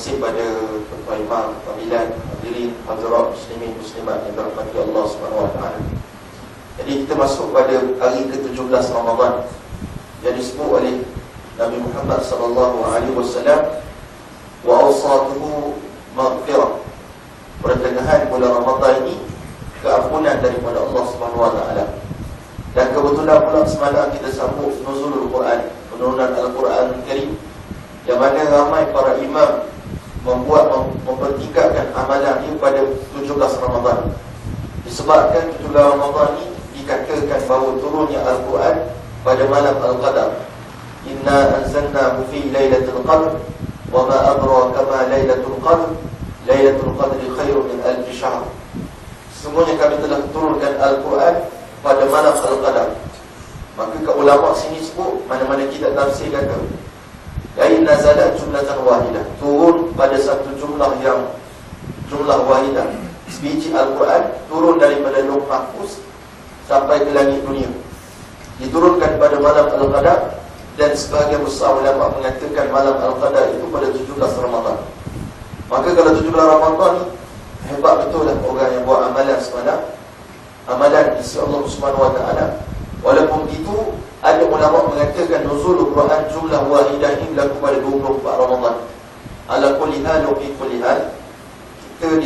kasih pada Tuan Imam, Pemilihan, hadirin, hadirat, muslimin, muslimat yang dirahmati Allah SWT. Jadi kita masuk pada hari ke-17 Ramadan yang disebut oleh Nabi Muhammad SAW, wa awsatuhu maghfirah. Pertengahan bulan Ramadan ini keampunan daripada Allah SWT. Dan kebetulan pula semalam kita sambut nuzulul Quran, penurunan Al-Quran Karim, yang mana ramai para imam mempertingkatkan amalan ini pada 17 Ramadan. Disebabkan 17 Ramadan ini dikatakan bahawa turunnya Al-Quran pada malam Al-Qadar. Inna anzalnahu fi lailatul qadr wa ma adraka ma lailatul qadr. Lailatul qadri khairun min alf syahr. Semuanya kami telah turunkan Al-Quran pada malam Al-Qadar. Maka ke ulama sini sebut, mana-mana kita tafsir kata ai nazalat jumlatan wahidah, turun pada satu jumlah wahidah. Sebiji Al-Quran turun daripada Lauh Mahfuz sampai ke langit dunia, diturunkan pada malam Al-Qadar. Dan sebahagian besar ulama mengatakan malam Al-Qadar itu pada 17 Ramadan. Maka kalau 17 Ramadan ni hebat betul lah orang yang buat amalan semalam, amalan isi Allah SWT. Walaupun itu ada ulama mengatakan nuzul Quran jumlah wahidah ini berlaku pada 24 Ramadan. Ala kulli hal wa fi kulli hal, kita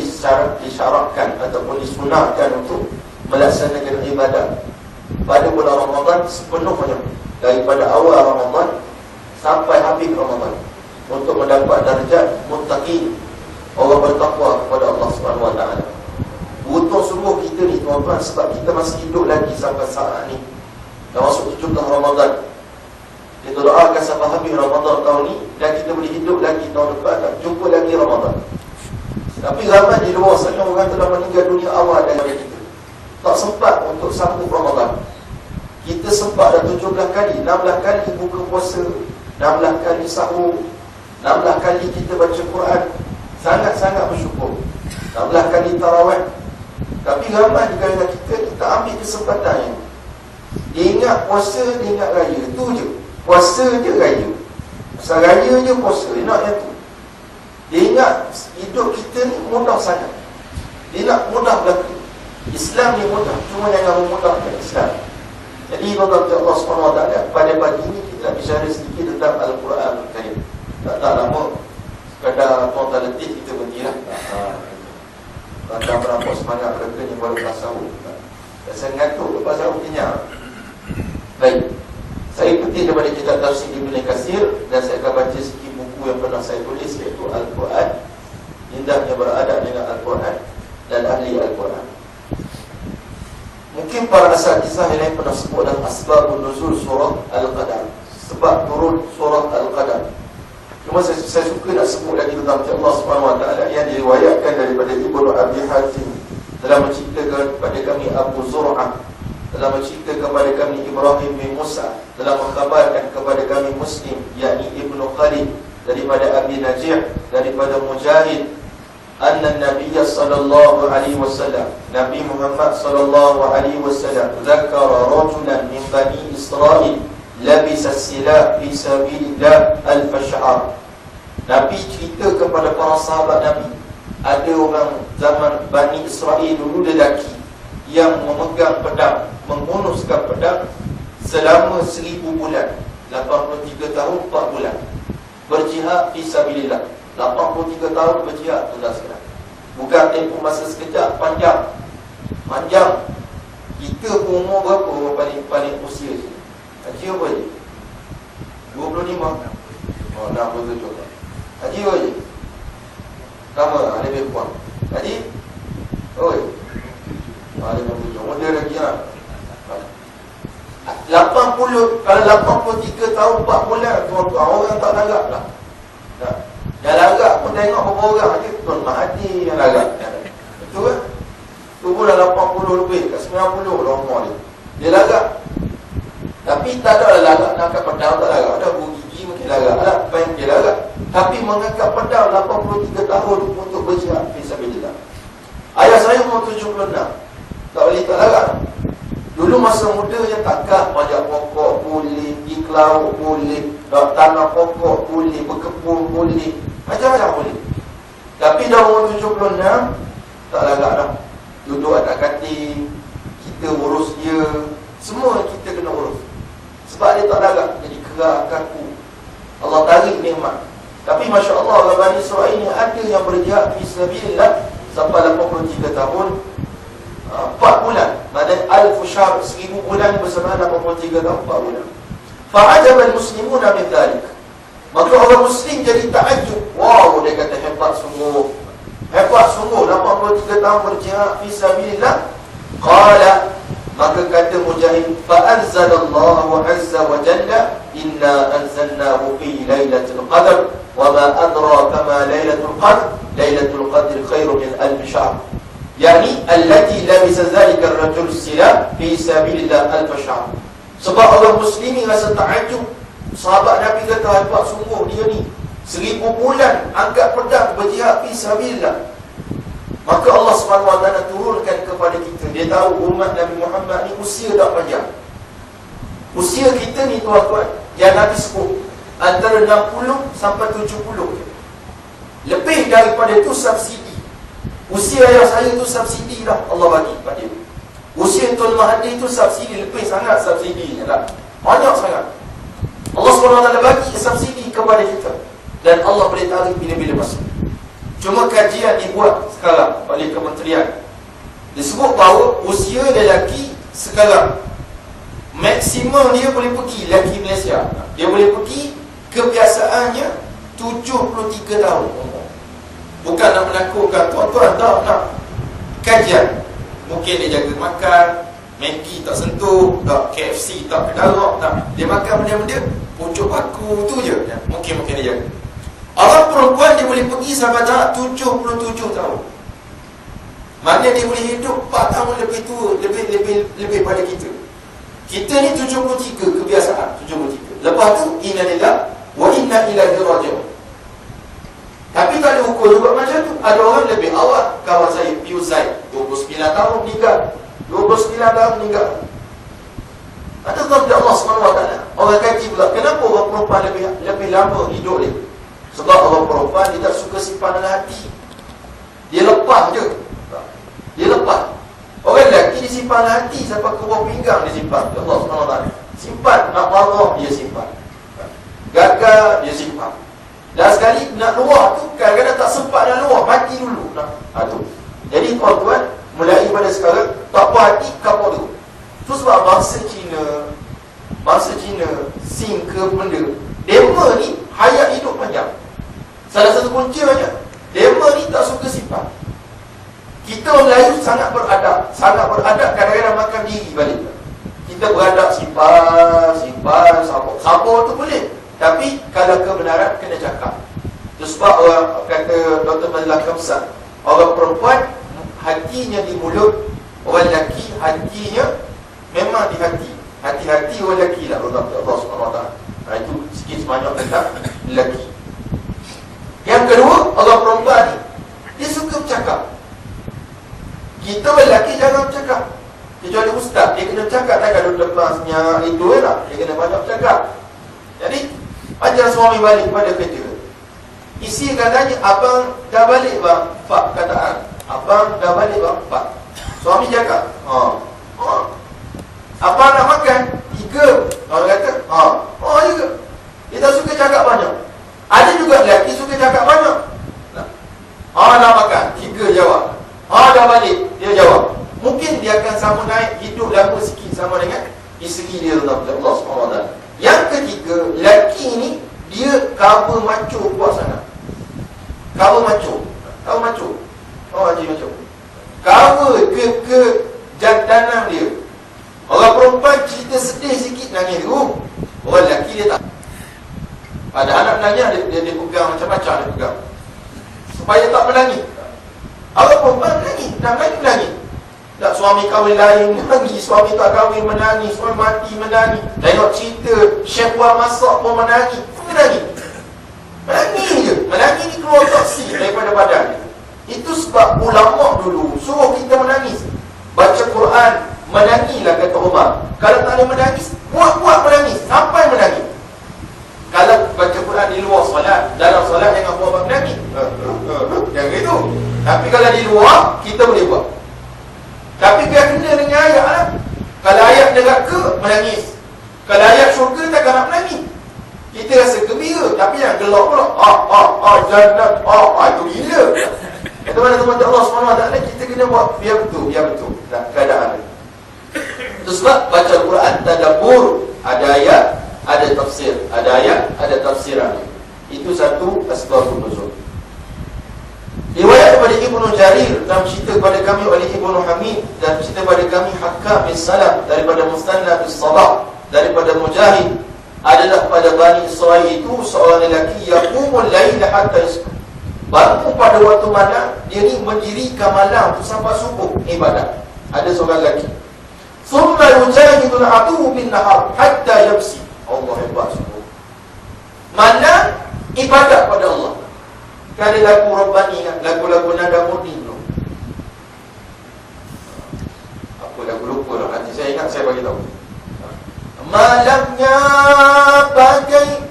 disyaratkan ataupun disunahkan untuk melaksanakan ibadat pada bulan Ramadan sepenuhnya, daripada awal Ramadan sampai habis Ramadan, untuk mendapat darjat muttaqin, orang bertakwa kepada Allah SWT. Butuh sungguh kita ni tuan-tuan, sebab kita masih hidup lagi sampai saat ni. Dah masuk 17 Ramadan. Kita doakan sampai habis Ramadan tahun ni, dan kita boleh hidup lagi tahun depan, tak jumpa lagi Ramadan. Tapi ramai di luar sana orang telah meninggal dunia awal daripada kita, tak sempat untuk sambung Ramadan. Kita sempat dah 17 kali, 16 kali buka puasa, 16 kali sahur, 16 kali kita baca Quran. Sangat-sangat bersyukur. 16 kali tarawih. Tapi ramai di kalangan kita ambil kesempatan ini. Dia ingat puasa, dia ingat raya. Itu je. Puasa je, raya. Pasal raya je puasa, dia nak yang tu. Dia ingat hidup kita ni mudah sangat. Dia nak mudah berlaku. Islam ni mudah, cuma jangan memudahkan Islam. Jadi bagi Allah SWT, pada pagi ini kita nak bicara sedikit tentang Al-Quran Karim. Tak lama, kadang tuan-tuan letih kita berhenti lah. Kadang berampok semangat mereka ni baru lepas sahur. Saya ngantuk lepas sahur kenyang. Baik, saya petik daripada kitab tafsir Ibn Katsir, dan saya akan baca sikit buku yang pernah saya tulis, iaitu Al-Quran, indahnya beradab dengan Al-Quran dan ahli Al-Quran. Mungkin para asatizah yang lain pernah sebut dalam asbabun nuzul surah Al-Qadar, sebab turun surah Al-Qadar. Cuma saya suka nak sebut lagi tentang Allah SWT yang diriwayatkan daripada Ibnu Abi Hatim, telah menceritakan kepada kami Abu Zur'ah, telah menceritakan kepada kami Ibrahim bin Musa, telah mengkhabarkan kepada kami Muslim, yakni Ibnu Khalid, daripada Abi Najih, daripada Mujahid, anna Nabiya sallallahu alaihi wasallam, Nabi Muhammad sallallahu alaihi wasallam, zakara rajulan min Bani Israel labisa silah fi sabilillah al-fash'ar. Nabi cerita kepada para sahabat Nabi, ada orang zaman Bani Israel dulu, lelaki yang memegang pedang, menghunuskan pedang selama 1000 bulan, 83 tahun 4 bulan, berjihad fi sabilillah. 83 tahun berjihad, tu dah sekarang. Bukan tempoh masa sekejap, panjang. Kita umur berapa orang paling usia je? Haji apa je? 25. Oh, 67. Haji apa je? Sama, lebih kurang. Haji? Oi. Lebih 7. Muda lagi lah. 80, kalau 83 tahun 4 bulan, tuan-tuan, orang tak larat lah. Tak. Yang larat pun tengok beberapa orang aja, Tuan Mahathir yang larat. Betul kan? Tu pun dah 80 lebih, kat 90 dah umur dia. Dia larat. Tapi tak ada larat nak angkat pedang, tak larat. Ada buku gigi mungkin larat lah, apa yang dia larat. Tapi mengangkat pedang 83 tahun untuk berjihad fisabilillah. Ayah saya umur 76, tak boleh tak larat. Dulu masa muda je takkan pajak pokok boleh, pergi ke laut boleh, tanah pokok boleh, berkebun boleh, macam-macam boleh. 76 tak lagak dah. Duduk atas katil, kita urus dia, semua kita kena urus. Sebab dia tak lagak, jadi kerak, kaku. Allah tarik nikmat. Tapi Masya Allah, orang Bani Israel ini ada yang berjihad fisabilillah sampai 83 tahun, 4 bulan. Maksudnya alfu syahr, 1000 bulan bersama 83 tahun, 4 bulan. Fa'ajab al-muslimuna min dhalik. Maka orang Muslim jadi ta'ajub. Wow, dia kata hebat sungguh. Hebat sungguh, 83 tahun berjihad fisabilillah. Qala, maka kata Mujahid, fa'anzalallahu azza wa jalla, inna anzalnahu fi lailatul qadr, wa ma adraka ma lailatul qadr, lailatul qadr khairu min alf syahr. Yani allati labisa zalika ar-rajul silah fi sabilillah alf syahr. Sebab orang Muslimin rasa ta'ajub. Sahabat Nabi kata, hebat sungguh dia ni, 1000 bulan angkat pedang berjihad fi sabilillah. Maka Allah SWT turunkan kepada kita. Dia tahu umat Nabi Muhammad ni usia tak panjang. Usia kita ni tuan-tuan, yang Nabi sebut, antara 60 sampai 70. Lebih daripada itu subsidi. Usia ayah saya tu subsidi dah Allah bagi pada dia. Usia Tuan Mahathir itu subsidi, lebih sangat subsidi lah. Banyak sangat Allah SWT bagi subsidi kepada kita. Dan Allah boleh tarik bila-bila masa. Cuma kajian dibuat sekarang oleh kementerian, disebut bahawa usia lelaki sekarang maksimum dia boleh pergi, lelaki Malaysia, dia boleh pergi, kebiasaannya 73 tahun. Bukan nak menakutkan tuan-tuan, tak. Kajian, mungkin dia jaga makan, Maggi tak sentuh, tak, KFC tak kedarok, tak, dia makan benda-benda pucuk paku tu je, mungkin dia jaga. Orang perempuan dia boleh pergi sampai tahap 77 tahun. Maknanya dia boleh hidup 4 tahun lebih tua, lebih pada kita. Kita ni 73, kebiasaan 73. Lepas tu inna lillah wa inna ilaihi raji'un. Tapi tak ada ukur juga macam tu. Ada orang lebih awal. Kawan saya Pius Zaid, 29 tahun meninggal. 29 tahun meninggal. Ada tak Allah SWT. Orang kaji pula, kenapa orang perempuan lebih lama hidup dia? Sebab orang perempuan dia tak suka simpan dalam hati. Dia lepas je. Dia lepas. Orang lelaki dia simpan dalam hati sampai ke bawah pinggang dia simpan. Allah SWT simpan. Nak marah dia simpan. Gagal dia simpan. Dan sekali nak luar tu, kadang-kadang tak sempat nak luar, mati dulu. Tu. Jadi tuan-tuan, mulai pada sekarang, tak puas hati, kapal dulu. Tu sebab bangsa Cina, Sing ke benda, dema ni hayat hidup panjang. Salah satu puncanya, dema ni tak suka simpan. Kita orang Melayu sangat beradab, kadang-kadang makan diri balik. Kita beradab simpan, sabar tu boleh. Tapi kalau kebenaran kena cakap. Itu sebab orang kata Dr. Mazlan Kamsat, orang perempuan hatinya di mulut, orang lelaki hatinya memang di hati. Hati-hati orang lelaki lah Allah SWT. Itu sikit sebanyak tentang lelaki. Yang kedua, orang perempuan ni dia suka bercakap. Kita lelaki jangan bercakap. Kecuali ustaz, dia kena bercakap. Tak kalau lepasnya itu lah, dia kena banyak bercakap. Jadi ajar suami balik pada kerja. Isi katanya, abang dah balik bang. Pak kataan, abang dah balik bang. Pak. Suami cakap, abang nak makan? 3. Orang kata, juga. Dia tak suka cakap banyak. Ada juga lelaki suka cakap banyak. Nak makan? 3 jawab. Dah balik, dia jawab. Mungkin dia akan sama naik, hidup lama sikit sama dengan isteri dia, Allah SWT. Yang ketiga, lelaki ni dia cover macho kuat sangat. Cover macho. Tahu macho? Haji macho. Cover ke jantanan dia. Orang perempuan cerita sedih sikit nangis. Orang lelaki dia tak. Padahal nak menangis dia pegang macam-macam dia pegang. Supaya tak menangis. Orang perempuan menangis. Tak, suami kahwin lain menangis, suami tak kahwin menangis, suami mati menangis. Tengok cerita chef buat masak pun menangis. Menangis je. Menangis ni keluar toksik daripada badan. Itu sebab ulama dulu suruh kita menangis. Baca Quran, menangislah kata Umar. Kalau tak ada menangis, buat menangis sampai menangis. Kalau baca Quran di luar solat, dalam solat jangan buat menangis. Jangan gitu. Tapi kalau di luar, kita boleh buat. Tapi biar kena dengan ayat lah. Kalau ayat neraka, menangis. Kalau ayat syurga, takkan nak menangis. Kita rasa gembira. Tapi yang gelap pula, jannat, itu gila. Kata mana teman Allah SWT, kita kena buat biar betul. Dan keadaan. Itu sebab baca Al-Quran, tadabbur, ada ayat, ada tafsir. Ada ayat, ada tafsiran. Itu satu asbabun nuzul. Riwayat daripada Ibnu Jarir dalam cerita kepada kami oleh Ibnu Hamid dan cerita kepada kami Hakam bin Salam daripada Mustannad bin Sabah daripada Mujahid adalah pada Bani Israel itu seorang lelaki yaqumul laila hatta yasbih. Bangun pada waktu malam, dia ni mendirikan malam sampai subuh ibadat. Ada seorang lelaki. Thumma yujahidul adu bin nahar hatta yabsi. Allah hebat sungguh. Malam ibadat pada Allah. Kan ada lagu Rabbani kan, lagu-lagu nada murni tu. Apa lagu lupa lah, nanti saya ingat saya bagi tahu. Malamnya bagai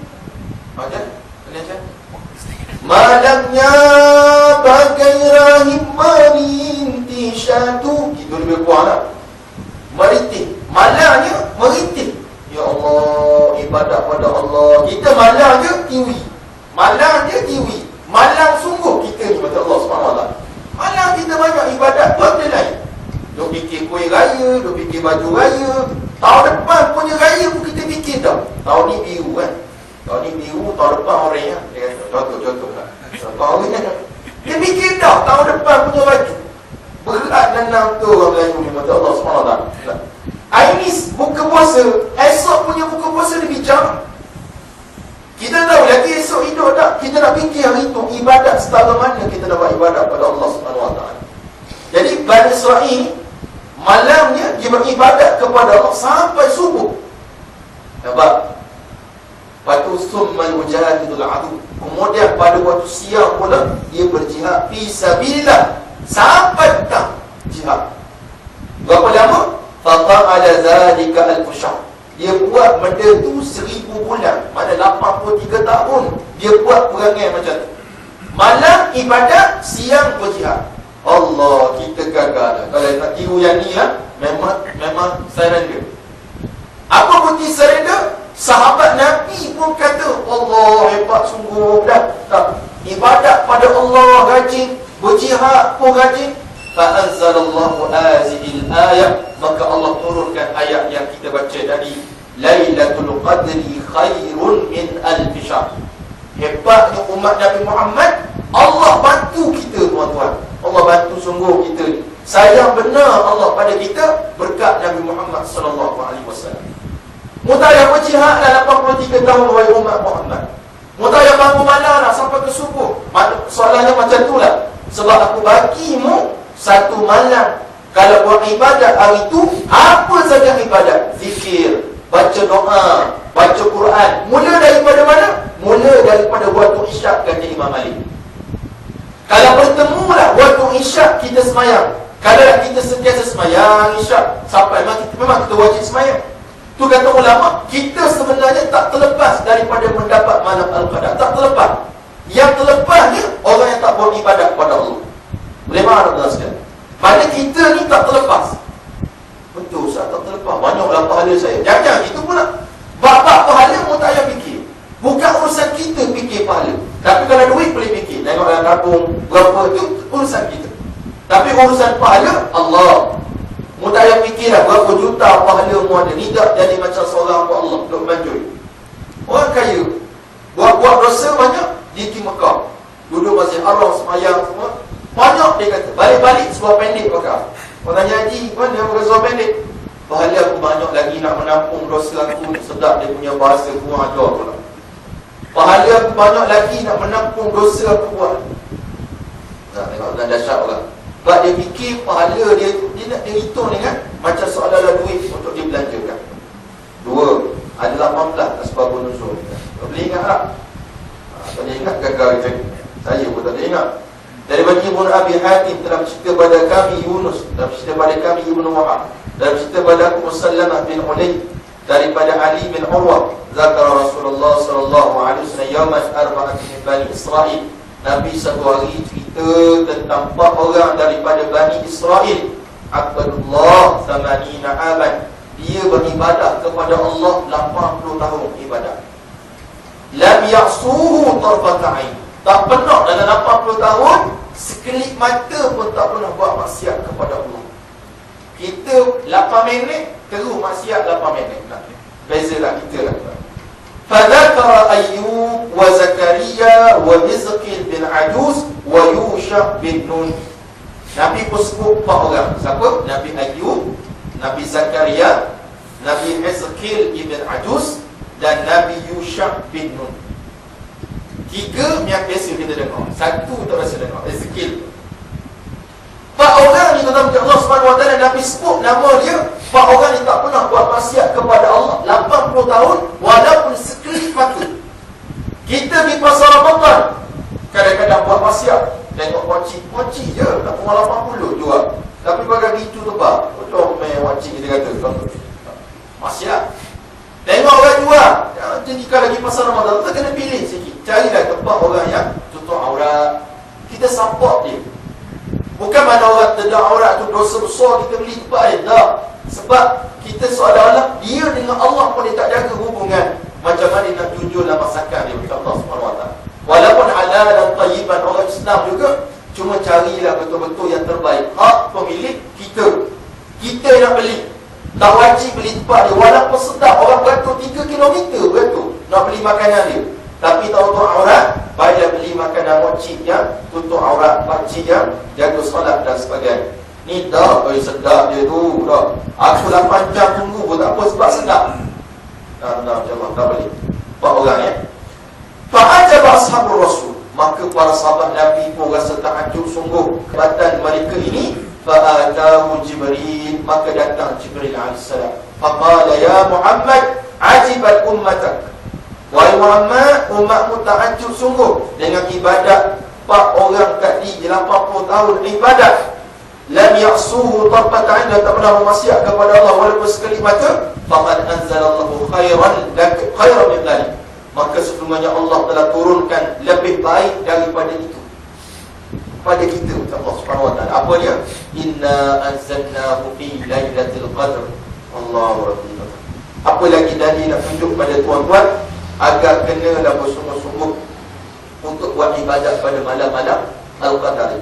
macam mana macam? Malamnya bagai rahim merintih syadu. Itu lebih kurang lah. Merintih. Malamnya merintih. Ya Allah, ibadat pada Allah. Kita malam je tiwi. Malam je tiwi. Malam sungguh kita ni kata Allah SWT. Malam kita banyak ibadat benda lain. Duk fikir kuih raya, duk fikir baju raya. Tahun depan punya raya pun kita fikir dah. Tahun ni biru kan. Tahun ni biru, tahun depan orang kan. Dia kata contoh lah. Dia fikir dah tahun depan punya baju. Berat dan tu orang Melayu ni kata Allah SWT. Hari ni buka puasa, esok punya buka puasa dia bincang. Kita tahu lagi esok hidup tak. Kita nak fikir hari itu ibadat setara mana kita nak buat ibadat pada Allah SWT. Jadi Bani Israel malamnya dia beribadat kepada Allah sampai subuh. Nampak? Patu summa yujahidul adu. Kemudian pada waktu siang pula dia berjihad fi sabilillah sampai petang jihad. Berapa lama? Fata'ala zalika al-fushah. Dia buat benda tu 1000 bulan. Mana 83 tahun dia buat perangai macam tu. Malam ibadat, siang berjihad. Allah, kita gagal. Kalau nak tiru yang ni lah, memang surrender. Apa bukti surrender? Sahabat Nabi pun kata, Allah hebat sungguh dah. Tak. Ibadat pada Allah rajin, berjihad pun rajin. Fa'anzalallahu azihil ayat. Maka Allah turunkan ayat yang kita baca tadi. Lailatul Qadri khairun min alfi syahr. Hebatnya umat Nabi Muhammad. Allah bantu kita tuan-tuan. Allah bantu sungguh kita ni. Sayang benar Allah pada kita berkat Nabi Muhammad SAW. Mutayah berjihad dah 83 tahun wahai umat Muhammad. Mutayah bangun malam dah sampai ke subuh. Soalannya macam tu lah. Sebab aku bagimu satu malam. Kalau buat ibadat hari itu, apa saja ibadat? Zikir, baca doa, baca Quran. Mula daripada mana? Mula daripada waktu isyak, kata Imam Malik. Kalau bertemulah waktu isyak, kita semayang. Kalau kita sentiasa semayang isyak sampai memang kita wajib semayang. Tu kata ulama, kita sebenarnya tak terlepas daripada mendapat malam Al-Qadar. Tak terlepas. Yang terlepasnya orang yang tak buat ibadat kepada Allah. Boleh faham tak sekalian? Pada kita ni tak terlepas. Betul, saya tak terlepas. Banyaklah pahala saya. Jangan itu pula. Bab-bab pahala pun tak payah fikir. Bukan urusan kita fikir pahala. Tapi kalau duit boleh fikir. Tengok dalam kampung berapa tu urusan kita. Tapi urusan pahala Allah. Mu tak payah fikirlah berapa juta pahala mu ada. Ni tak jadi macam seorang hamba Allah duk manjur. Orang kaya buat dosa banyak di Mekah. Duduk Masjid Haram semayang semua. Banyak dia kata, balik-balik sebuah pendek bakal. Orang tanya haji, mana yang pakai sebuah pendek? Pahala aku banyak lagi nak menampung dosa aku. Sedap dia punya bahasa kurang ajar pula. Pahala aku banyak lagi nak menampung dosa aku buat. Nah, tengok dah dahsyat pula. Sebab dia fikir pahala dia tu, dia nak dia hitung dengan macam seolah-olah duit untuk dia belanjakan. Dua, ada 18 asbabun nuzul. Boleh ingat tak? Kalau ingat gagal kita. Saya pun tak ingat. Daripada Ibn Abi Hatim dalam cerita pada kami Yunus, dalam cerita pada kami Ibn Wahab, dalam cerita pada aku Musallamah bin Ulayy, daripada Ali bin Urwah, zakara Rasulullah sallallahu alaihi wasallam yawman arba'atin min Bani Israel. Nabi satu hari cerita tentang 4 orang daripada Bani Israel. Abdullah Samanina Aman. Dia beribadah kepada Allah 80 tahun ibadah. Lam ya'suhu tarfata'in. Tak pernah dalam 80 tahun sekelip mata pun tak pernah buat maksiat kepada Allah. Kita 8 minit terus maksiat 8 minit. Bezalah kita lah. Fadzakara Ayyub wa Zakaria wa Hizqil bin Ajuz wa Yusha bin Nun. Nabi pun sebut 4 orang. Siapa? Nabi Ayyub, Nabi Zakaria, Nabi Hizqil ibn Ajuz dan Nabi Yusha bin Nun. 3 yang biasa kita dengar, 1 tak rasa dengar, Hizqil. 4 orang ni kata Allah SWT, Nabi sebut nama dia. 4 orang ni tak pernah buat maksiat kepada Allah 80 tahun walaupun sekelip mata. Kita di pasar Ramadan kadang-kadang buat maksiat. Tengok wacik je, tak pernah 80 jual. Tapi pada gitu tu pak, betul main wacik kita kata maksiat. Tengok orang jual, jika lagi pasar Ramadan, kita kena pilih sikit. Carilah tempat orang yang tutup aurat, kita support dia. Bukan mana orang terdak aurat tu dosa besar kita beli tempat dia. Tak. Sebab kita seolah-olah dia dengan Allah pun dia tak jaga hubungan. Macam mana nak jujur dalam masakan dia kepada Allah SWT. Walaupun halal dan tayyiban orang Islam juga, cuma carilah betul-betul yang terbaik. Hak pemilik kita. Kita yang beli. Tak wajib beli tempat dia. Walaupun sedap orang beratur 3 km beratur nak beli makanan dia. Tapi tak tutup aurat, baiklah beli makanan wajib yang tutup aurat, pakcik yang jaga solat dan sebagainya. Ni dah, sedap dia tu dah. Aku 8 jam tunggu pun tak apa sebab sedap. InsyaAllah tak boleh 4 orang ya. Fa'ajab ashabur rasul. Maka para sahabat Nabi pun rasa takjub sungguh kebatan mereka ini. Fa'atahu Jibril. Maka datang Jibril AS. Faqala ya Muhammad, ajibat ummatak. Wahai Muhammad, umatmu takjub sungguh dengan ibadat 4 orang tadi 80 tahun ibadat. Lam ya'suhu tarfatan, dan tak pernah bermaksiat kepada Allah walaupun sekali mata. Faqad anzalallahu khairan min dhalik. Maka sesungguhnya Allah telah turunkan lebih baik daripada itu pada kita, Allah Subhanahu wa taala. Apa dia? Inna anzalnahu fi lailatul qadr. Allahu akbar. Apa lagi dalil nak tunjuk pada tuan-tuan agar kenalah bersungguh-sungguh untuk buat ibadat pada malam-malam Al-Qadar.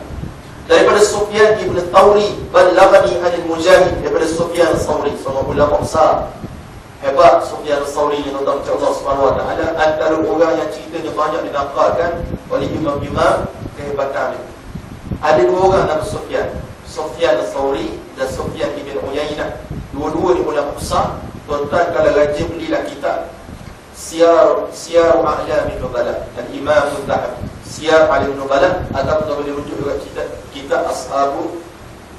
Daripada Sufyan ibn Thawri, balaghani anil Mujahid, daripada Sufyan Thawri, seorang ulama besar hebat. Sufyan Thawri ni tuan-tuan Allah Subhanahu wa taala antara orang yang ceritanya banyak dinakalkan oleh imam-imam kehebatan dia. Ada 2 orang nama Sufyan, Sufyan Thawri dan Sufyan ibn Uyainah. Dua-dua ni ulama besar. Tuan-tuan kalau rajin belilah kitab Siyar A'lamin Nubala, Al-Imam Al-Zahabi, Siyar A'lamin Nubala, atau boleh rujuk juga kitab Ashabu,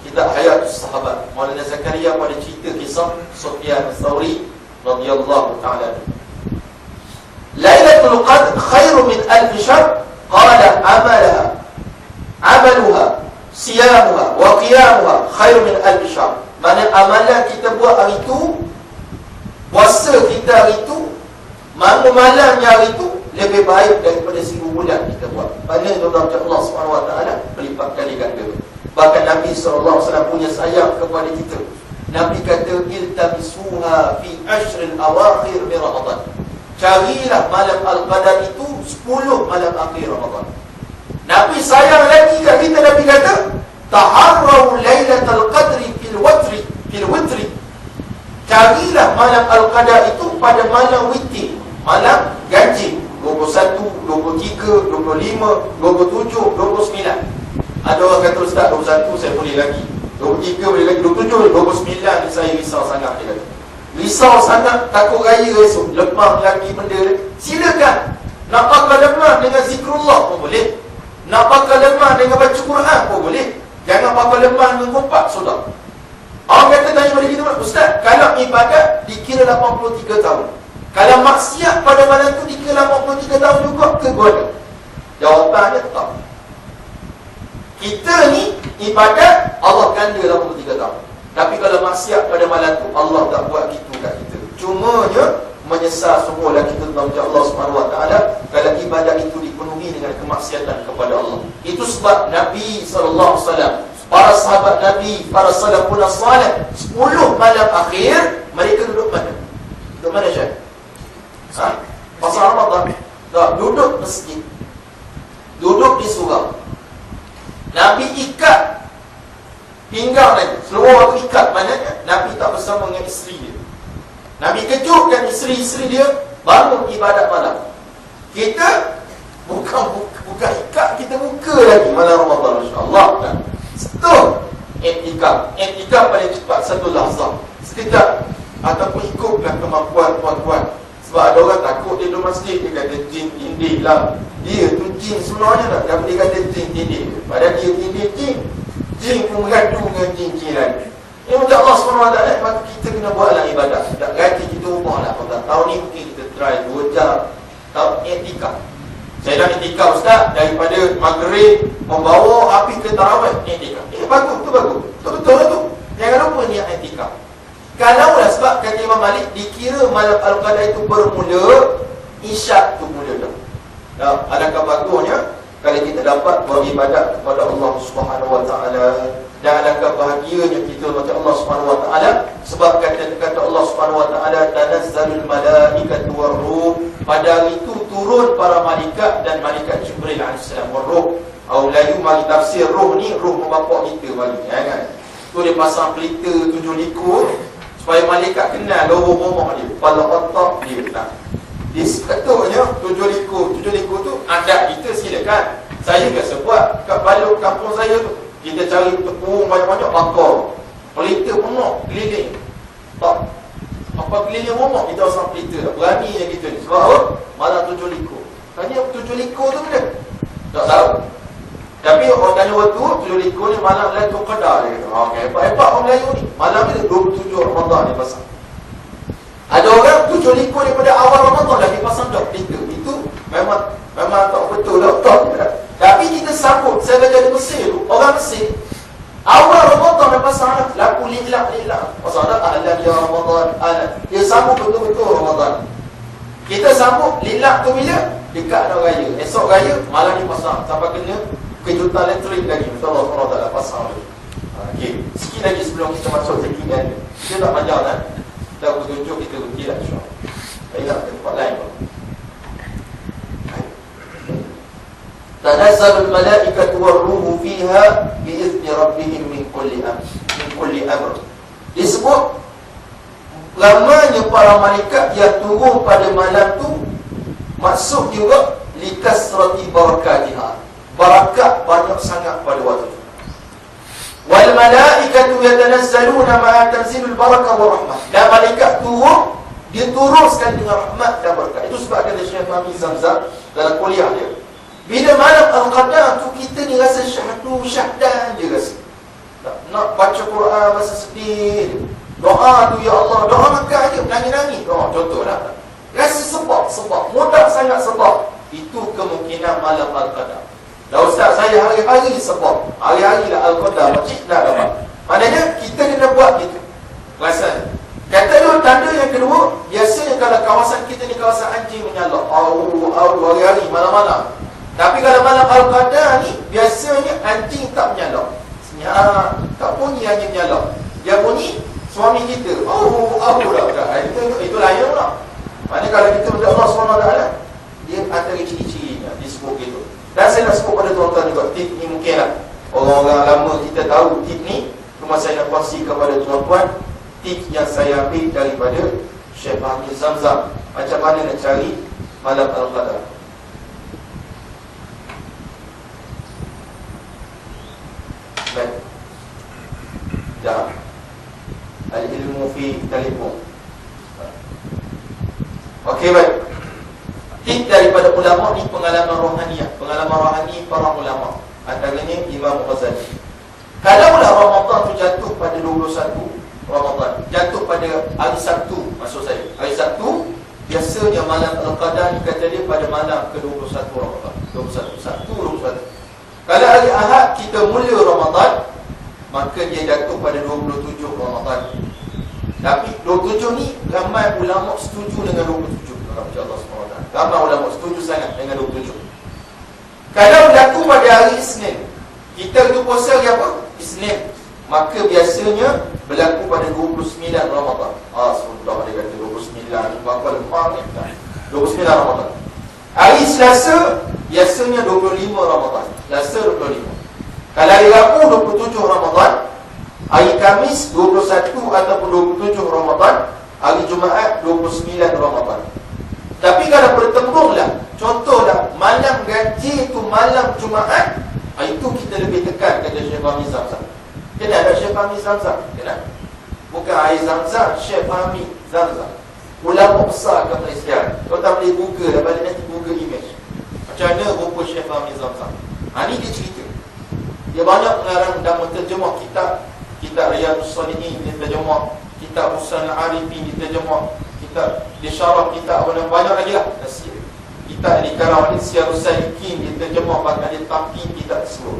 kitab Hayatus Sahabat. Maulana Zakaria pada cerita kisah Sufyan Thawri radhiyallahu ta'ala. Lailatul Qadr khairu min alf syahr. Qala amaluha siyamuha wa qiyamuha khairu min alf syahr. Mana amalan kita buat hari itu, puasa kita hari itu, mana malamnya hari itu lebih baik daripada 1000 bulan kita buat. Pada Allah Subhanahu wa taala berlipat kali ganda. Bahkan Nabi SAW punya sayang kepada kita. Nabi kata iltamisuha fi ashril awakhir min Ramadan. Carilah malam Al-Qadar itu 10 malam akhir Ramadan. Nabi sayang lagi kat kita. Nabi kata taharrau lailatul qadri fil witri. Carilah malam Al-Qadar itu pada malam witir, malam ganjil, 21, 23, 25, 27, 29. Ada orang kata Ustaz 21 saya boleh lagi, 23 boleh lagi, 27, 29 saya risau sangat. Dia kata risau sangat, takut raya esok, lemah lagi benda. Silakan. Nak pakai lemah dengan zikrullah pun boleh, nak pakai lemah dengan baca Quran pun boleh. Jangan pakai lemah dengan kompak, sudah. Orang kata tanya pada kita, Ustaz, kalau ibadat dikira 83 tahun, kalau maksiat pada malam tu dikira 83 tahun juga ke boleh? Jawapannya tak. Kita ni ibadat Allah ganda 83 tahun. Tapi kalau maksiat pada malam tu Allah tak buat gitu kat kita. Cumanya menyesal semualah kita kepada Allah Subhanahu wa taala kalau ibadat itu dipenuhi dengan kemaksiatan kepada Allah. Itu sebab Nabi SAW, para sahabat Nabi, para salafun salih, 10 malam akhir mereka duduk mana? Duduk mana Syekh? Pasal Ramadan. Tak, duduk masjid, duduk di surau. Nabi ikat pinggang Nabi, seluruh waktu ikat. Maknanya Nabi tak bersama dengan isteri dia. Nabi kejutkan isteri-isteri dia bangun ibadat malam. Kita bukan ikat, kita buka lagi malam Ramadan, insya-Allah kan. Betul. Iktikaf paling cepat satu lahzah, sekejap, ataupun ikutlah kemampuan tuan-tuan. Sebab ada orang takut dia duduk masjid, dia kata jin tindih lah. Dia tu jin sebenarnya tak, tapi dia kata jin tindih. Padahal dia tindih jin pun beradu dengan jin-jin lain. Ini untuk Allah SWT, maka kita kena buatlah ibadah. Tak gaji kita rumah lah. Tahun ni mungkin kita try 2 jam. Tahun iktikaf. Saya dah iktikaf Ustaz, daripada maghrib membawa api ke tarawih iktikaf. Bagus, tu bagus. Betul lah tu. Jangan lupa niat iktikaf. Kalau lah sebab kata Imam Malik, dikira malam Al-Qadar itu bermula isyak tu mula dah. Adakah bagusnya kalau kita dapat beribadat kepada Allah Subhanahu Wa Taala, dan alangkah bahagianya kita macam Allah Subhanahu Wa Taala, sebab kata Allah Subhanahu Wa Taala, tanazzalul malaikatu war-ruh, pada hari itu turun para malaikat dan malaikat Jibril alaihissalam. War-ruh au layu mari tafsir ruh ni, ruh membapak kita bagi kan. Tu dia pasang pelita 7 likur supaya malaikat kenal lorong rumah dia, kepala otak dia tak. Dia sepatutnya 7 likur tu adat kita silakan. Saya biasa buat kat balok kampung saya tu. Kita cari tepung banyak-banyak bakar. Pelita penuh keliling. Tak apa keliling rumah kita pasang pelita. Berani je kita ni. Sebab apa? Malam 7 likur. Tanya 7 likur tu mana? Tak tahu. Tapi orang tanya waktu 7 likur ni malam Lailatul Qadar dia. Okey, hebat orang Melayu ni. Malam ni 27 Ramadan dia pasang. Ada orang 7 likur daripada awal Ramadan dah dia pasang dah pelita. Itu memang tak betul dah. Tapi kita sambut. Saya belajar di Mesir tu, orang Mesir awal Ramadan dia pasang lagu lillah. Pasang dah alam ya Ramadan alam. Dia sambut betul-betul Ramadan. Kita sambut lillah tu bila dekat nak raya. Esok raya malam ni pasang sampai kena kejutan elektrik lagi. Allah SWT pasang lagi. Okey, sikit lagi sebelum kita masuk sekian. Kita tak panjang kan. Kita tunjuk kita berhenti lah insya-Allah. Baiklah, ke tempat lain. Tanazzalul malaikatu war-ruhu fiha bi'izni rabbihim min kulli amr. Disebut ramainya para malaikat yang turun pada malam tu, maksud juga likasrati barakatiha. Barakat banyak sangat pada waktu itu. Wal malaikatu yatanazzaluna ma'a tanzilul barakah wa rahmah. Dan malaikat turun, dia turun sekali dengan rahmat dan berkat. Itu sebab kata Syekh Fahmi Zamzam dalam kuliah dia, bila malam Al-Qadar tu kita ni rasa syahdan je rasa. Nak baca Quran rasa sedih. Doa tu ya Allah, doa makan je nangis-nangis. Contohlah. Rasa sebab mudah sangat sebab. Itu kemungkinan malam Al-Qadar. Dah Ustaz, saya hari-hari sebab. Hari-hari lah Al-Qadar macam nak dapat. Maknanya kita kena buat gitu. Rasa. Kata dulu tanda yang kedua, biasanya kalau kawasan kita ni kawasan anjing menyalak. Hari-hari malam-malam. Tapi kalau malam Al-Qadar ni biasanya anjing tak menyalak. Senyap, tak bunyi anjing menyalak. Dia bunyi suami kita. Itu lain pula. Maknanya kalau kita berdoa Allah SWT, dia antara ciri-cirinya disebut gitu. Dan saya nak sebut pada tuan-tuan juga, tip ni mungkin lah orang-orang lama kita tahu tip ni. Cuma saya nak kongsi kepada tuan-tuan tip yang saya ambil daripada Syekh Fahmi Zamzam, macam mana nak cari malam Al-Qadar. Baik. Dah. Al-ilmu fi telefon. Okey, baik. Tip daripada ulama ni pengalaman rohaniah, pengalaman rohani para ulama. Antaranya Imam Ghazali. Kalaulah Ramadan tu jatuh pada 21 Ramadan, jatuh pada hari Sabtu, maksud saya hari Sabtu, biasanya malam Al-Qadar ni kata dia pada malam ke-21 Ramadan. 21 Sabtu 21. Kalau hari Ahad kita mula Ramadan, maka dia jatuh pada 27 Ramadan. Tapi 27 ni ramai ulama setuju dengan 27. Allah SWT. Ramai ulama setuju sangat dengan 27. Kalau berlaku pada hari Isnin, kita tu puasa hari apa? Isnin. Maka biasanya berlaku pada 29 Ramadan. Sudah dia kata 29, berapa lemah ni? 29 Ramadan. Hari Selasa biasanya 25 Ramadan. Selasa 25. Kalau hari Rabu 27 Ramadan, hari Khamis 21 ataupun 27 Ramadan, hari Jumaat 29 Ramadan. Tapi kalau bertembunglah, contohlah malam gaji itu malam Jumaat, itu kita lebih tekan kata Syekh Fahmi Zamzam. Kena ada Syekh Fahmi Zamzam, kena. Bukan air Zamzam, Syekh Fahmi Zamzam. Ulama besar ke Malaysia. Kau tak boleh Google, dah balik nanti Google image. Macam mana rupa Syekh Fahmi Zamzam. Ni dia cerita. Dia banyak mengarang dan menterjemah kitab Riyadhus Shalihin, dia terjemah kitab Usul Al-Arifin, dia terjemah kitab, dia syarah kitab banyak lagi lah. Kitab Al-Karam Al-Siyarus Salikin, dia terjemah bahkan dia tampil kitab tersebut.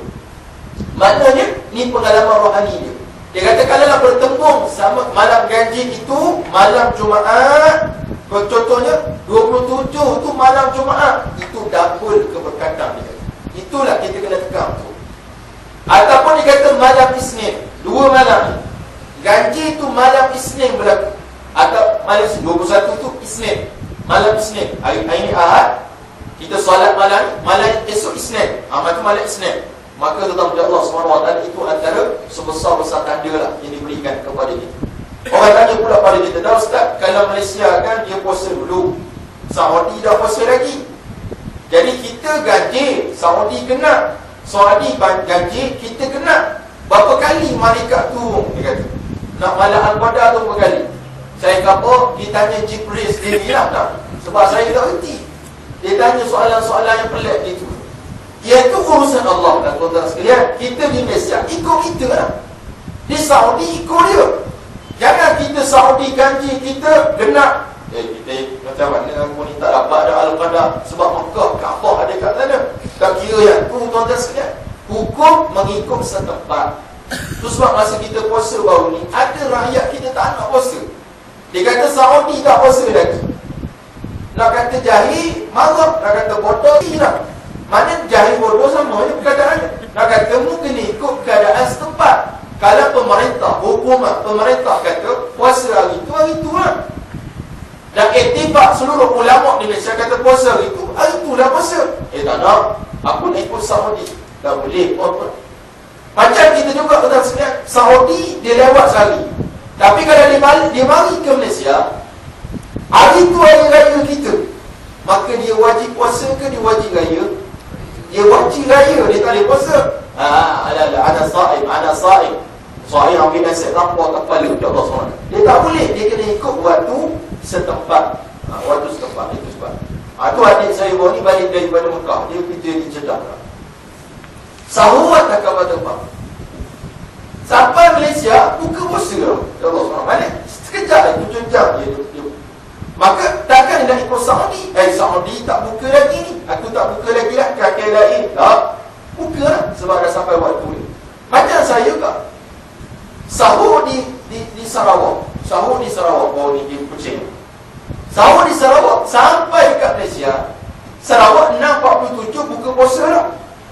Maknanya ni pengalaman rohani dia. Dia kata kalau bertembung sama malam ganjil itu malam Jumaat, contohnya 27 tu malam Jumaat, itu double keberkatan dia. Itulah kita kena tekan tu. Ataupun dia kata malam Isnin, 2 malam ni. Ganjil tu malam Isnin berlaku. Atau malam 21 tu Isnin, malam Isnin. Hari ni Ahad, kita solat malam esok Isnin. Itu malam Isnin. Maka tetap Allah SWT itu antara sebesar-besar tanda lah yang diberikan kepada kita. Orang tanya pula pada kita, dah Ustaz, kalau Malaysia kan dia puasa dulu, Saudi dah puasa lagi. Jadi kita gaji, Saudi kena, Saudi gaji, kita kena. Berapa kali malaikat turun, dia kata. Nak malam Al-Qadar tu berapa kali? Saya kata, dia tanya Jibril sendiri lah tak? Sebab saya tak erti. Dia tanya soalan-soalan yang pelik gitu. Iaitu urusan Allah dan tuan-tuan sekalian. Kita di Malaysia ikut kita lah. Di Saudi ikut dia. Jangan kita Saudi ganji, kita genap. Kita macam mana aku ni tak dapat ada Al-Qadar sebab Mekah, Kaabah ada kat sana. Tak kira yang tu tuan-tuan sekalian. Hukum mengikut setempat. Tu sebab masa kita puasa baru ni, ada rakyat kita tak nak puasa. Dia kata Saudi tak puasa lagi. Nak kata jahil, marah. Nak kata bodoh, hilang. Mana jahil bodoh sama je perkataannya. Nak kata mu kena ikut keadaan setempat. Kalau pemerintah, hukuman pemerintah kata puasa hari itu lah. Dan ittifaq seluruh ulama di Malaysia kata puasa hari itulah puasa. Tak nak, aku nak ikut Saudi. Tak boleh. Macam kita juga tuan sekalian, Saudi dia lewat sehari. Tapi kalau dia mari ke Malaysia, hari itu hari raya kita, maka dia wajib puasa ke dia wajib raya? Dia wajib raya, dia tak boleh puasa. Ana sa'im. Sa'im ambil nasihat lapar kepala ke Allah SWT. Dia tak boleh, dia kena ikut waktu setempat. Waktu setempat, itu sebab. Tu adik saya baru ni balik daripada Mekah. Dia kerja di Jeddah. Sahur tak kabar tempat. Sampai Malaysia, buka puasa lah. Ya Allah SWT. Mana? Sekejap, 7 jam dia. Maka takkan dia nak ikut Saudi. Saudi tak buka lagi ni. Aku tak buka lagi lah. Kakek lain. Tak. Buka lah. Sebab dah sampai waktu ni. Macam saya kak. Sahur di Sarawak. Sahur di Sarawak. Oh ni di Kuching. Sahur di Sarawak. Sampai dekat Malaysia. Sarawak 6.47 buka puasa lah.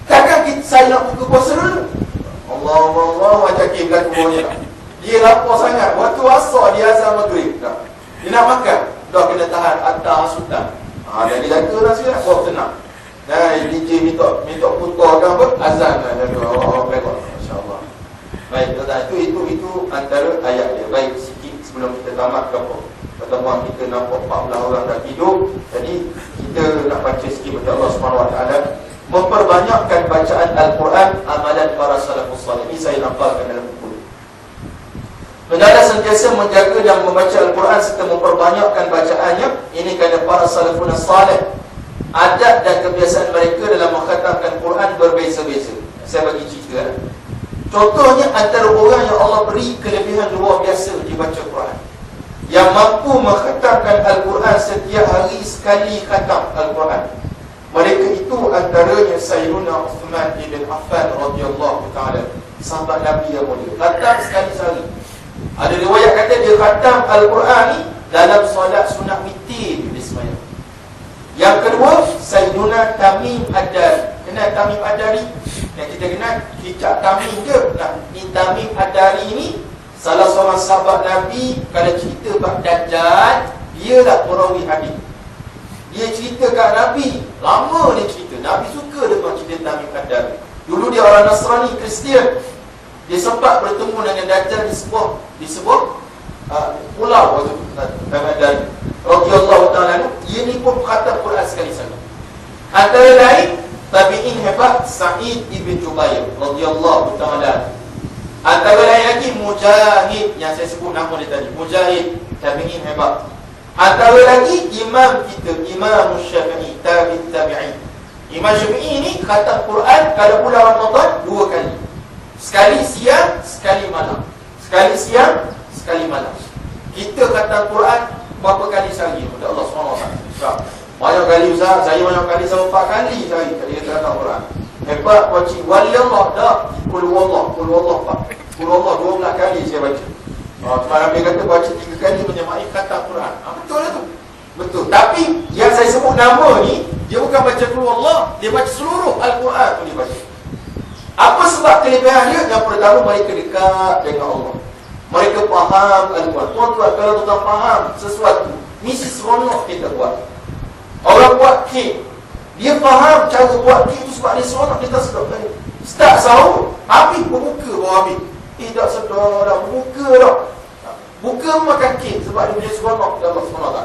Takkan saya nak buka puasa dulu. Allah macam Kim lagu ni lah. Dia lapar sangat. Waktu asar dia azan maghrib. Dia nak makan. Dah kena tahan atas hasutan. Jadi jaga lah sekarang. Buat tenang. DJ minta putar kan apa? Azan lah. Masya-Allah. Baik, tuan-tuan, itu antara ayat dia. Baik, sikit sebelum kita tamat ke apa? Pertemuan kita nampak 14 orang dah tidur. Jadi kita nak baca sikit kepada Allah SWT. Memperbanyakkan bacaan Al-Quran, amalan para salafus salih. Ini saya nampakkan dalam buku. Hendaklah sentiasa menjaga dan membaca Al-Quran serta memperbanyakkan bacaannya. Ini kerana para salafun salih, adat dan kebiasaan mereka dalam mengkhatamkan Quran berbeza-beza. Saya bagi cerita. Contohnya antara orang yang Allah beri kelebihan luar biasa dibaca Quran, yang mampu mengkhatamkan Al-Quran setiap hari sekali khatam Al-Quran. Mereka itu antaranya Sayyiduna Uthman ibn Affan radhiyallahu ta'ala, sahabat Nabi yang mulia. Khatam sekali sehari. Ada riwayat kata dia khatam Al-Quran ni dalam solat sunat witir di semayang. Yang kedua, Sayyiduna Tamim Ad-Dari. Kenal Tamim Ad-Dari? Yang kita kenal Hijab Tamim ke? Nah, ni Tamim Ad-Dari ni salah seorang sahabat Nabi. Kalau cerita bab Dajjal, dia lah perawi hadis. Dia cerita kat Nabi, lama dia cerita. Nabi suka dengan cerita Tamim Ad-Dari. Dulu dia orang Nasrani, Kristian. Dia sempat bertemu dengan Dajjal di sebuah pulau waktu Tamim Ad-Dari radhiyallahu ta'ala. Dia ni pun khatam Quran sekali-sekali. Antara lain tabi'in hebat Sa'id ibn Jubair radhiyallahu ta'ala. Antara lain lagi Mujahid, yang saya sebut nama dia tadi, Mujahid, tabi'in hebat. Antara lagi imam kita, Imam Syafi'i, tabi'in. Imam Syafi'i ni khatam Quran kalau bulan Ramadan 2 kali. Sekali siang, sekali malam. Sekali siang, sekali malam. Kita khatam Quran berapa kali sehari? Kepada Allah SWT. Banyak kali Ustaz, saya banyak kali sampai 4 kali sehari kita khatam Quran. Hebat pakcik. Wali Allah dah. Qul huwallah, Qul huwallah Pak. Qul huwallah 12 kali saya baca. Cuma Nabi kata baca 3 kali menyamai khatam Quran. Betul lah tu. Betul. Tapi yang saya sebut nama ni, dia bukan baca Qul huwallah, dia baca seluruh Al-Quran tu dia baca. Apa sebab kelebihan dia? Yang pertama, mereka dekat dengan Allah. Mereka faham Al-Quran. Tuan-tuan, kalau tuan faham sesuatu, mesti seronok kita buat. Orang buat kek, dia faham cara buat kek tu sebab dia seronok, dia tak sedap tadi. Start sahur, habis berbuka baru habis. Tak sedap dah, berbuka dah. Buka makan kek sebab dia punya seronok dan Allah SWT.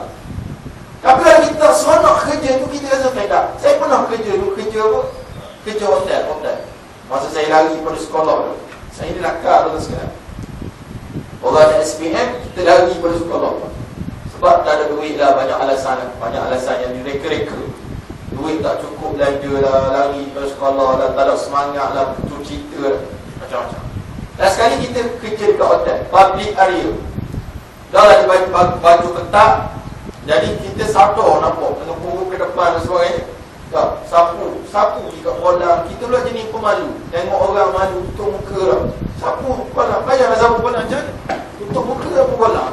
Tapi kalau kita seronok kerja tu, kita rasa faedah. Saya pernah kerja tu, kerja apa? Kerja hotel. Masa saya lari pada sekolah tu, saya ni nakal tu sekarang. Orang ada SPM, kita lari pada sekolah tu. Sebab tak ada duit lah, banyak alasan yang direka-reka. Duit tak cukup belanja lah, lari pada sekolah lah, tak ada semangat lah, betul cerita lah, macam-macam. Dan sekali kita kerja dekat hotel, public area. Dah lah dia baju ketat. Jadi kita satu nampak, kena punggung ke depan dan sebagainya. Tak, sapu di kat kolam. Kita pula jenis pemalu. Tengok orang malu, tutup muka lah. Sapu kolam, payahlah sapu kolam macam ni. Tutup muka apa kolam.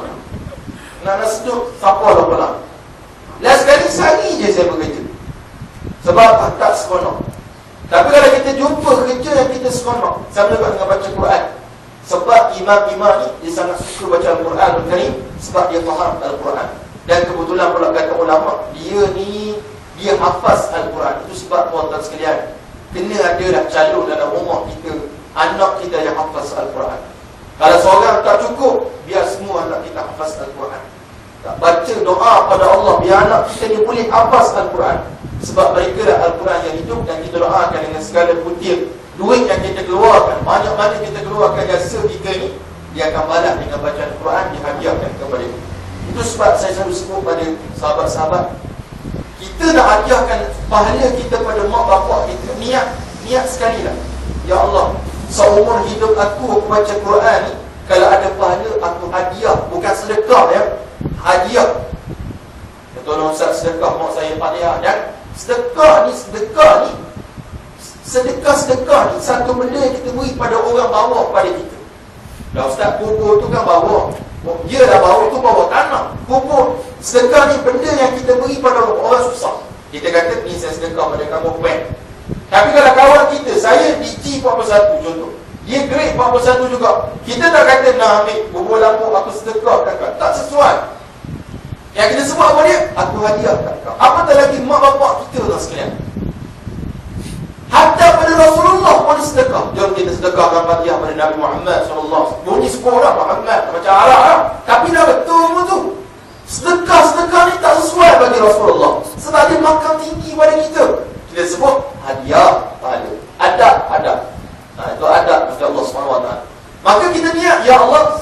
Nak sedut, sapu lah kolam. Last sekali sehari je saya bekerja. Sebab tak seronok. Tapi kalau kita jumpa kerja yang kita seronok, sama juga dengan baca Quran. Sebab imam-imam ni, dia sangat suka baca Al-Quran Al-Karim, sebab dia faham Al-Quran. Dan kebetulan pula kata ulama, dia hafaz Al-Quran. Itu sebab tuan-tuan sekalian, kena ada dah calon dalam rumah kita, anak kita yang hafaz Al-Quran. Kalau seorang tak cukup, biar semua anak kita hafaz Al-Quran. Tak baca doa pada Allah, biar anak kita ni boleh hafaz Al-Quran. Sebab mereka dah Al-Quran yang hidup, dan kita doakan dengan segala butir duit yang kita keluarkan, mana-mana kita keluarkan jasa kita ni, dia akan balas dengan bacaan Al-Quran, dihadiahkan kepada kita. Itu sebab saya selalu sebut pada sahabat-sahabat, kita nak hadiahkan pahala kita pada mak bapak kita. Niat sekali lah, ya Allah, seumur hidup aku baca Quran ni, kalau ada pahala aku hadiah. Bukan sedekah ya, hadiah. Tolong Ustaz, sedekah mak saya hadiah. Dan sedekah ni satu benda yang kita beri pada orang bawah pada kita. Dah Ustaz, kubur tu kan bawah, dia dah bawah tu bawah tanah. Kubur, sedekah ni benda yang kita beri pada orang susah. Kita kata, ni saya sedekah pada kamu bank. Tapi kalau kawan kita, saya DG 41 contoh, dia grade 41 juga, kita tak kata nak ambil bubur lampu aku sedekah kat. Tak sesuai. Yang kita sebut apa dia? Aku hadiah kat kau. Apatah lagi mak bapak kita lah sekalian. Hatta pada Rasulullah pun sedekah. Jom kita sedekahkan hadiah pada Nabi Muhammad SAW. Bunyi sekolah Muhammad macam Arab lah. Tapi dah betul pun tu, sedekah ni tak sesuai bagi Rasulullah. Sebab dia makam tinggi pada kita. Kita sebut hadiah pahala. Adab. Itu adab kepada Allah SWT. Maka kita niat, ya Allah,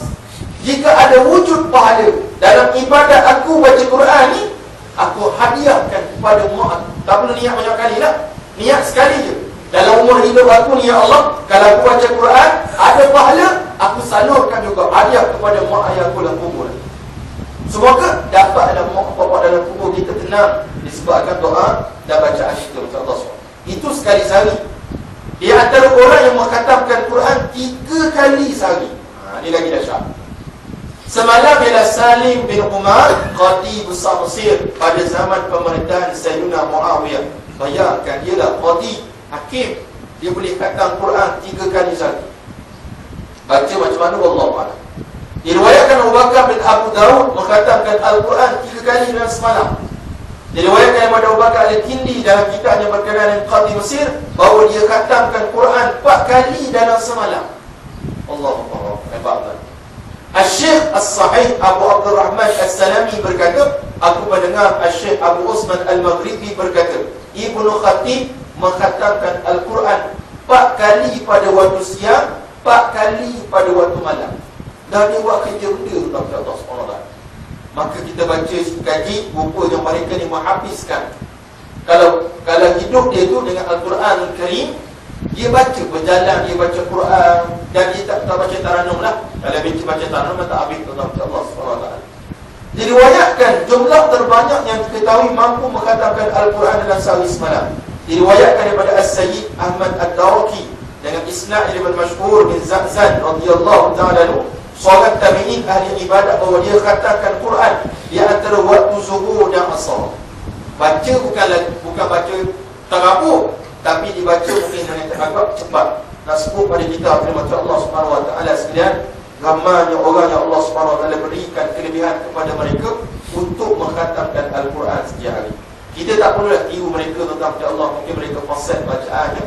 jika ada wujud pahala dalam ibadat aku baca Quran ni, aku hadiahkan kepada mak aku. Tak perlu niat banyak kali lah, niat sekali je. Dalam umur hidup aku ni, ya Allah, kalau aku baca Quran ada pahala, aku salurkan juga hadiah kepada mak ayah aku dalam kubur. Semoga dapat dalam mak bapak dalam kubur kita tenang disebabkan doa dan bacaan kita kepada Allah SWT. Itu sekali sehari. Di antara orang yang mengkhatamkan Quran 3 kali sehari. Ini lagi dahsyat. Semalam ialah Salim bin Umar, qadi besar Mesir pada zaman pemerintahan Sayyidina Muawiyah. Bayangkan, dia lah qadi hakim, dia boleh khatam Quran 3 kali sehari. Baca macam mana wallahu a'lam. Diriwayatkan Abu Bakar bin Abu Daud mengkhatamkan Al-Quran 3 kali dalam semalam. Diriwayatkan daripada Abu Bakar Al-Kindi dalam kitabnya berkenaan dengan Qadhi Mesir bahawa dia khatamkan Quran 4 kali dalam semalam. Allahu Akbar. Hebat. Al-Syekh As-Sahih Abu Abdul Rahman As-Salami berkata, aku mendengar Al-Syekh Abu Osman Al-Maghribi berkata, Ibnu Khatib mengkhatamkan Al-Quran 4 kali pada waktu siang, 4 kali pada waktu malam. Dan dia buat kerja benda tu kepada Allah SWT. Maka kita baca kaji, rupanya mereka ni menghabiskan. Kalau hidup dia tu dengan Al-Quran Al-Karim, dia baca berjalan, dia baca Quran, dan dia tak baca taranum lah. Kalau baca taranum, tak habis tentang Allah SWT. Diriwayatkan jumlah terbanyak yang diketahui mampu mengkhatamkan Al-Quran dalam sehari semalam. Diriwayatkan daripada As-Sayyid Ahmad Ad-Dawaki dengan isnad yang bermasyhur bin Zazan radhiyallahu ta'ala anhu, seorang tabi'in ahli ibadat, bahawa dia khatamkan Quran di antara waktu zuhur dan asar. Baca bukan baca terabur, tapi dibaca mungkin dengan agak cepat. Nak sebut pada kita firman Allah Subhanahu wa taala sekalian, ramainya orang yang Allah Subhanahu wa taala berikan kelebihan kepada mereka untuk mengkhatamkan Al-Quran setiap hari. Kita tak perlulah tiru mereka tentang Allah, mungkin mereka fasad bacaannya.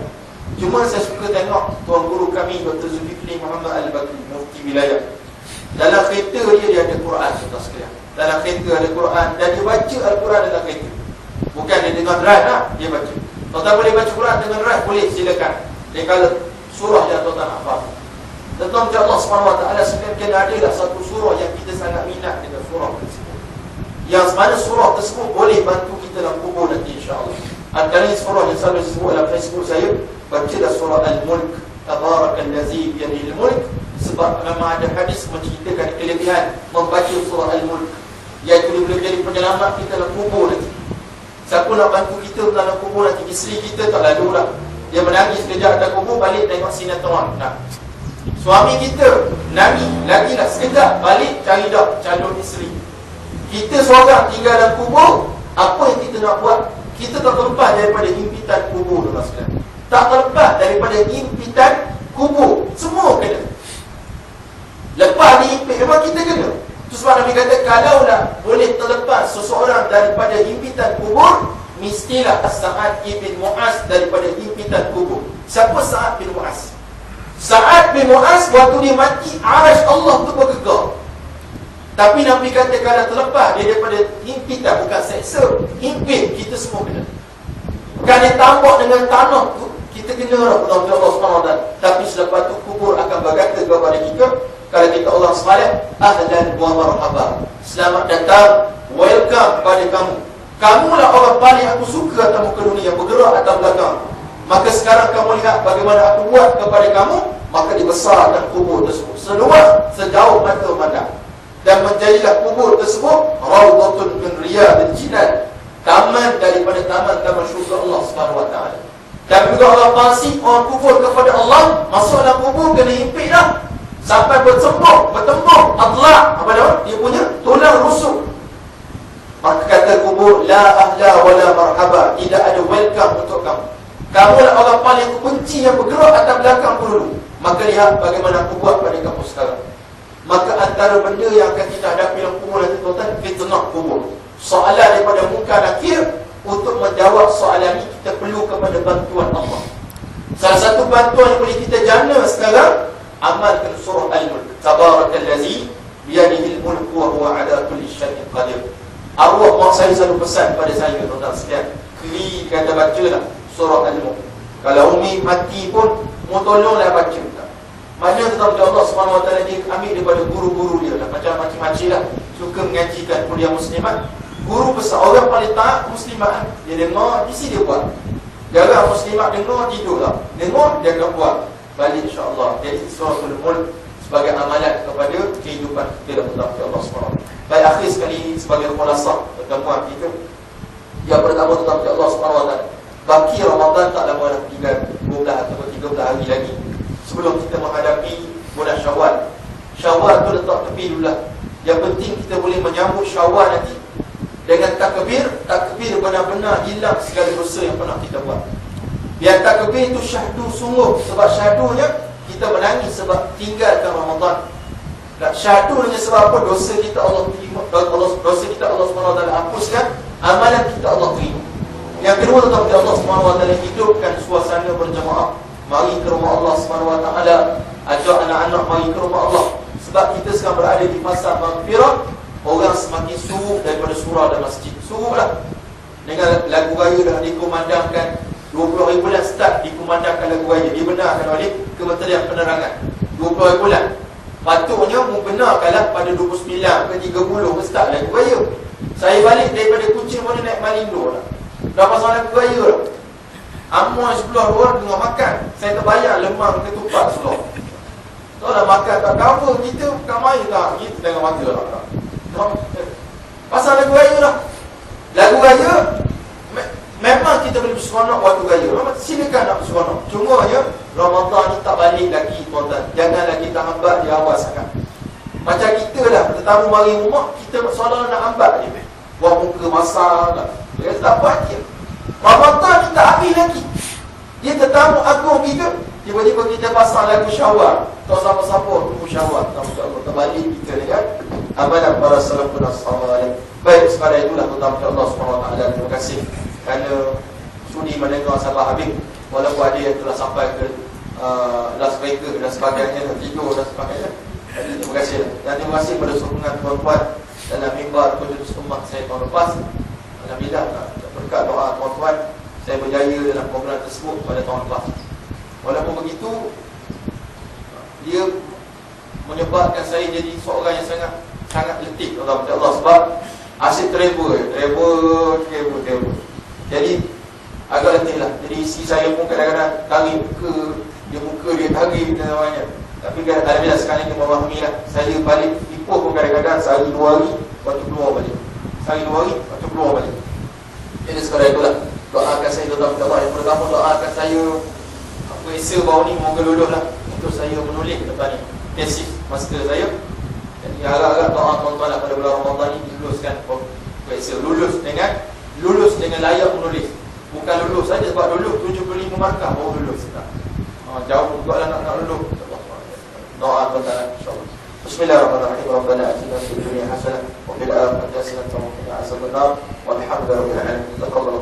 Cuma saya suka tengok tuan guru kami Dr. Zulkifli Muhammad Al-Bakri, mufti wilayah. Dalam kereta dia ada Quran, tuan sekalian. Dalam kereta ada Quran, dan dia baca Al-Quran dalam kereta. Bukan dia dengar drive lah, dia baca. Tuan boleh baca Quran dengan drive, boleh, silakan. Dia kalau surah yang tuan nak faham. Dan tuan Allah SWT sebenarnya ada lah satu surah yang kita sangat minat dengan surah tersebut. Yang mana surah tersebut boleh bantu kita dalam kubur nanti insyaAllah. Antara surah yang selalu disebut dalam Facebook saya, bacalah surah Al-Mulk, Tabarakallazi biyadihil mulk. Sebab memang ada hadis menceritakan kelebihan membaca surah Al-Mulk, iaitu dia boleh menjadi penyelamat kita dalam kubur nanti. Siapa nak bantu kita dalam kubur nanti? Isteri kita tak lalu lah, dia menangis sekejap dalam kubur, balik tengok sinetron. Nah, suami kita nangis, lagilah sekejap, balik cari dah calon isteri. Kita seorang tinggal dalam kubur, apa yang kita nak buat? Kita tak terlepas daripada impitan kubur, tuan sekalian. Tak terlepas daripada impitan kubur. Semua kena. Lepas diimpit, memang kita kena. Itu sebab Nabi kata, kalau nak boleh terlepas seseorang daripada impitan kubur, mestilah Sa'ad bin Mu'az daripada impitan kubur. Siapa Sa'ad bin Mu'az? Sa'ad bin Mu'az waktu dia mati, arash Allah tu bergegar. Tapi Nabi kata kalau terlepas dia daripada impitan, bukan seksa, impit, kita semua kena. Bukan dia tambak dengan tanah tu, kita kena lah Allah SWT. Tapi selepas tu kubur akan berkata kepada kita, kalau kita orang saleh, ahlan wa marhaba, selamat datang, welcome kepada kamu. Kamulah orang paling aku suka atas muka dunia, bergerak atas belakang. Maka sekarang kamu lihat bagaimana aku buat kepada kamu. Maka dibesarkan kubur tersebut seluas sejauh mata memandang, dan menjadilah kubur tersebut raudhatun min riyadil jinan, taman daripada taman-taman syurga Allah Subhanahu wa taala. Dan juga Allah pasti orang kubur kepada Allah, masuk dalam kubur kena himpit dah sampai bertembung adla, apa nama dia punya tulang rusuk. Maka kata kubur, la ahla wala marhaba, tidak ada welcome untuk kamu. Kamulah orang paling aku benci yang bergerak atas belakang dulu. Maka lihat bagaimana aku buat pada kamu sekarang. Maka antara benda yang akan kita hadapi dalam kubur nanti, tuan-tuan, fitnah kubur. Soalan daripada muka nakir. Untuk menjawab soalan ini, kita perlu kepada bantuan Allah. Salah satu bantuan yang boleh kita jana sekarang, amalkan surah Al-Mulk. Tabarakallazi biyadihil mulku wa huwa ala kulli syai'in qadir. Arwah mak saya selalu pesan pada saya, tuan-tuan sekalian, kali kata bacalah surah Al-Mulk. Kalau umi mati pun, mau tolonglah baca. Mana tetap Allah SWT dia ambil daripada guru-guru dia lah. Macam macam-macam lah, suka mengajikan kuliah muslimat. Guru besar, orang paling taat muslimat, dia dengar, isi dia buat. Jarang muslimat dengar, tidur lah. Dengar, dia akan buat. Balik insyaAllah. Jadi surah Al-Mulk sebagai amalan kepada kehidupan kita dalam Allah SWT. Baik, akhir sekali sebagai khulasah pertemuan kita. Yang pertama tentang Allah SWT. Baki Ramadan tak lama dah, tinggal 12 atau 13 hari lagi sebelum kita menghadapi bulan Syawal. Syawal tu letak tepi dulu lah. Yang penting kita boleh menyambut Syawal nanti dengan takbir benar-benar hilang segala dosa yang pernah kita buat. Yang tak lebih itu syahdu sungguh. Sebab syahdunya kita menangis sebab tinggalkan Ramadan. Dan syahdunya sebab apa? Dosa kita Allah terima, dosa kita Allah SWT hapuskan, amalan kita Allah terima. Yang kedua, tetapi Allah SWT hidupkan suasana berjamaah. Mari ke rumah Allah SWT, ajak anak-anak mari ke rumah Allah. Sebab kita sekarang berada di fasa maghfirah. Orang semakin suruh daripada surau dan masjid. Suruhlah. Dengan lagu raya dah dikumandangkan 20 bulan start dikumandangkan lagu raya. Dibenarkan oleh Kementerian Penerangan 20 bulan. Patutnya membenarkanlah pada 29 ke 30 start lagu raya. Saya balik daripada Kuching mana naik Malindo lah. Dah pasal lagu raya lah. Amoy sebelah orang tengah makan. Saya terbayang lemang ketupat sebelah. Tahu dah makan tak cover kita bukan main tak. Kita tengah mata lah. Pasal lagu raya lah. Lagu raya memang kita boleh berseronok waktu raya. Memang silakan nak berseronok. Cumanya Ramadan ni tak balik lagi tuan-tuan. Janganlah kita hambat di awal sangat. Macam kita lah tetamu mari rumah, kita seolah nak hambat je. Buat muka masak lah. Dia tak buat je. Ramadan ni tak habis lagi. Dia tetamu agung kita. Tiba-tiba kita pasang lagu Syawal. Tahu siapa-siapa tunggu Syawal. Allah terbalik kita dengan amalan para salafun as-salih. Baik, sekadar itulah tuan-tuan Allah SWT. Terima kasih kerana sudi mendengar sampai habis. Walaupun ada yang telah sampai ke last breaker dan sebagainya, dan tidur dan sebagainya. Jadi terima kasih. Dan terima kasih kepada sokongan tuan-tuan dalam mimbar Kudus Ummah saya tahun lepas. Alhamdulillah, berkat doa tuan-tuan, saya berjaya dalam program tersebut pada tahun lepas. Walaupun begitu, dia menyebabkan saya jadi seorang yang sangat letih Allah, sebab asyik travel. Jadi agak letih lah. Jadi isteri saya pun kadang-kadang tarik muka dia tarik dan namanya. Tapi alhamdulillah sekarang dia memahami lah. Saya balik Ipoh pun kadang-kadang sehari 2 hari lepas tu keluar balik. Sehari 2 hari lepas tu keluar balik. Jadi sekadar itulah. Doakan saya tuan-tuan Allah. Yang pertama doakan saya Puasa baru ni moga lulus lah untuk saya menulis ke depan ni tesis master saya. Jadi harap-harap doa tuan-tuan lah pada bulan Ramadan ni diluluskan puasa. Lulus dengan layak menulis. Bukan lulus saja, sebab lulus 75 markah baru lulus. Jauh juga lah nak lulus. Doa tuan-tuan insyaAllah. Bismillahirrahmanirrahim. Rabbana atina fid dunya hasanah wa fil akhirati hasanah wa qina adzabannar. Walhamdulillahirabbil alamin. Taqabbal